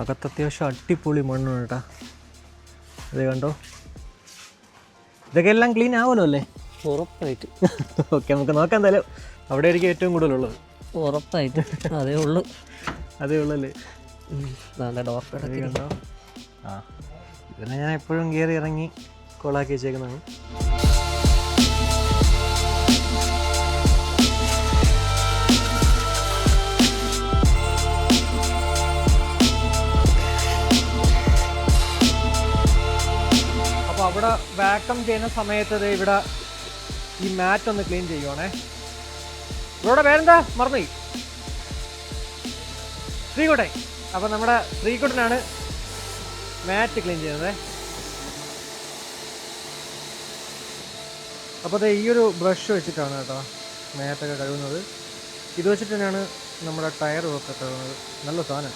അകത്ത് അത്യാവശ്യം അടിപൊളി മണ്ണാണ് കേട്ടോ. ഇത് കണ്ടോ, ഇതൊക്കെ എല്ലാം ക്ലീൻ ആവുമല്ലോ അല്ലേ? ഉറപ്പായിട്ട്. ഓക്കെ, നമുക്ക് നോക്കാം എന്തായാലും. അവിടെ ആയിരിക്കും ഏറ്റവും കൂടുതലുള്ളത്. ഉറപ്പായിട്ട് അതേ ഉള്ളു. അതേ ഉള്ളല്ലേ? ഡോർ കണ്ടോ? ആ, ഇതിനെ ഞാൻ എപ്പോഴും കയറി ഇറങ്ങി കോളാക്കി വെച്ചേക്കുന്നതാണ്. അപ്പോൾ അവിടെ വാക്കം ചെയ്യുന്ന സമയത്ത് ഇവിടെ ഈ മാറ്റ് ഒന്ന് ക്ലീൻ ചെയ്യുവാണേ. ഇവിടെ പേരെന്താ മറന്നുപോയി? ശ്രീകുട്ടൻ. അപ്പോൾ നമ്മുടെ ശ്രീകുട്ടനാണ് മാറ്റ് ക്ലീൻ ചെയ്യുന്നത്. അപ്പോൾ ഈ ഒരു ബ്രഷ് വെച്ചിട്ടാണ് കേട്ടോ മാറ്റൊക്കെ കഴുകുന്നത്. ഇത് വെച്ചിട്ട് തന്നെയാണ് നമ്മുടെ ടയറുമൊക്കെ കഴുകുന്നത്. നല്ല സാധനം,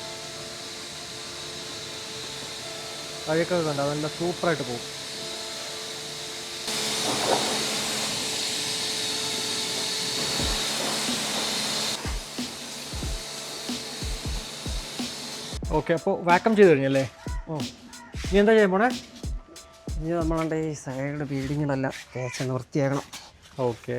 അഴുക്കൊക്കെ കണ്ടോ, നല്ല സൂപ്പറായിട്ട് പോകും. ഓക്കെ, അപ്പോൾ വാക്കം ചെയ്ത് കഴിഞ്ഞല്ലേ? ഇനി എന്താ ചെയ്യാൻ പോണേ? ഇനി നമ്മളുടെ ഈ സൈഡ് ബിൽഡിങ്ങുകളെല്ലാം തേച്ച് വൃത്തിയാക്കണം. ഓക്കെ,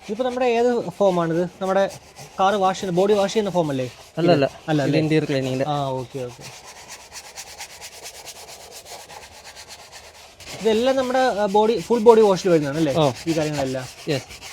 ഇതിപ്പോൾ നമ്മുടെ ഏത് ഫോമാണിത്? നമ്മുടെ കാറ് വാഷ് ചെയ്യുന്ന, ബോഡി വാഷ് ചെയ്യുന്ന ഫോം അല്ലേ? അല്ല അല്ല, ഇന്റീരിയർ ക്ലീനിങ്ങിൻ്റെ. ആ, ഓക്കെ ഓക്കെ. ഇതെല്ലാം നമ്മുടെ ബോഡി, ഫുൾ ബോഡി വാഷിൽ വരുന്നതാണ് അല്ലേ ഈ കാര്യങ്ങളെല്ലാം? യെസ്.